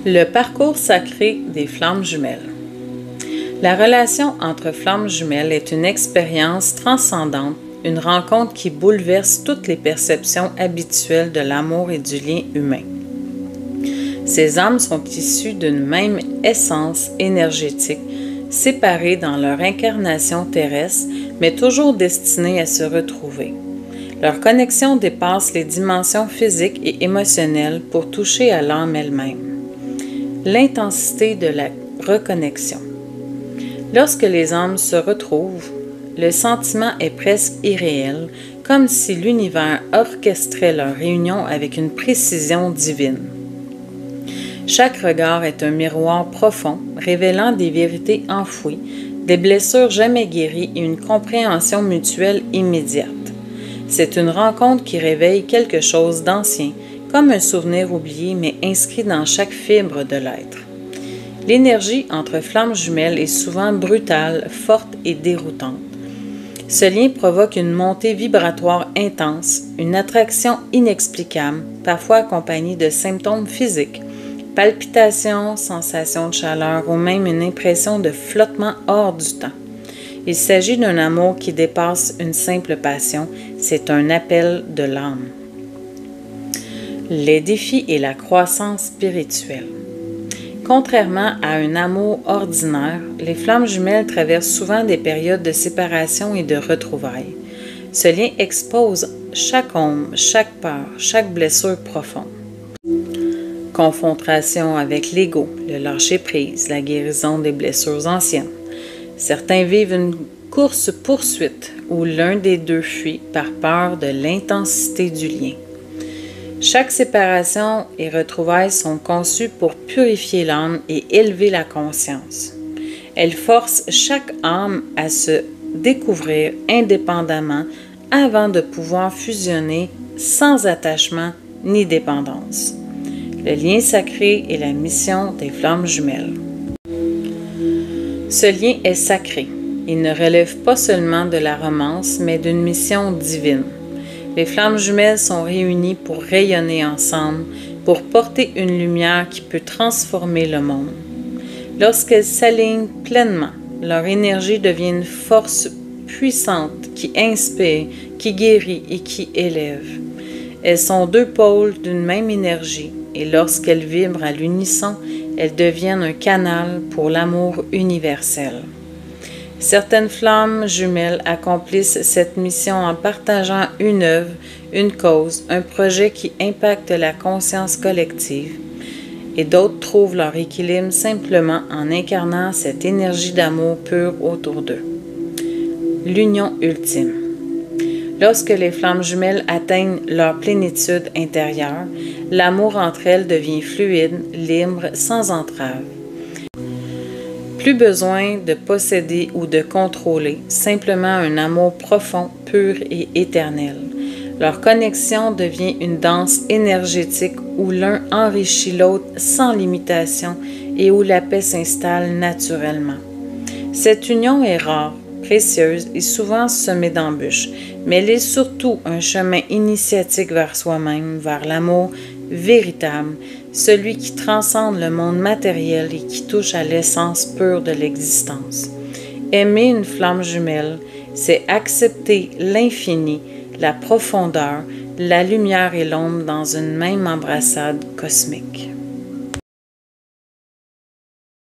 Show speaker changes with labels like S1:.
S1: Le parcours sacré des flammes jumelles. La relation entre flammes jumelles est une expérience transcendante, une rencontre qui bouleverse toutes les perceptions habituelles de l'amour et du lien humain. Ces âmes sont issues d'une même essence énergétique, séparées dans leur incarnation terrestre, mais toujours destinées à se retrouver. Leur connexion dépasse les dimensions physiques et émotionnelles pour toucher à l'âme elle-même. L'intensité de la reconnexion. Lorsque les âmes se retrouvent, le sentiment est presque irréel, comme si l'univers orchestrait leur réunion avec une précision divine. Chaque regard est un miroir profond, révélant des vérités enfouies, des blessures jamais guéries et une compréhension mutuelle immédiate. C'est une rencontre qui réveille quelque chose d'ancien, comme un souvenir oublié mais inscrit dans chaque fibre de l'être. L'énergie entre flammes jumelles est souvent brutale, forte et déroutante. Ce lien provoque une montée vibratoire intense, une attraction inexplicable, parfois accompagnée de symptômes physiques, palpitations, sensations de chaleur ou même une impression de flottement hors du temps. Il s'agit d'un amour qui dépasse une simple passion, c'est un appel de l'âme. Les défis et la croissance spirituelle. Contrairement à un amour ordinaire, les flammes jumelles traversent souvent des périodes de séparation et de retrouvailles. Ce lien expose chaque ombre, chaque peur, chaque blessure profonde. Confrontation avec l'ego, le lâcher-prise, la guérison des blessures anciennes. Certains vivent une course-poursuite où l'un des deux fuit par peur de l'intensité du lien. Chaque séparation et retrouvailles sont conçues pour purifier l'âme et élever la conscience. Elles forcent chaque âme à se découvrir indépendamment avant de pouvoir fusionner sans attachement ni dépendance. Le lien sacré est la mission des flammes jumelles. Ce lien est sacré. Il ne relève pas seulement de la romance, mais d'une mission divine. Les flammes jumelles sont réunies pour rayonner ensemble, pour porter une lumière qui peut transformer le monde. Lorsqu'elles s'alignent pleinement, leur énergie devient une force puissante qui inspire, qui guérit et qui élève. Elles sont deux pôles d'une même énergie et lorsqu'elles vibrent à l'unisson, elles deviennent un canal pour l'amour universel. Certaines flammes jumelles accomplissent cette mission en partageant une œuvre, une cause, un projet qui impacte la conscience collective, et d'autres trouvent leur équilibre simplement en incarnant cette énergie d'amour pur autour d'eux. L'union ultime. Lorsque les flammes jumelles atteignent leur plénitude intérieure, l'amour entre elles devient fluide, libre, sans entrave. Plus besoin de posséder ou de contrôler, simplement un amour profond, pur et éternel. Leur connexion devient une danse énergétique où l'un enrichit l'autre sans limitation et où la paix s'installe naturellement. Cette union est rare, précieuse et souvent semée d'embûches, mais elle est surtout un chemin initiatique vers soi-même, vers l'amour véritable, celui qui transcende le monde matériel et qui touche à l'essence pure de l'existence. Aimer une flamme jumelle, c'est accepter l'infini, la profondeur, la lumière et l'ombre dans une même embrassade cosmique.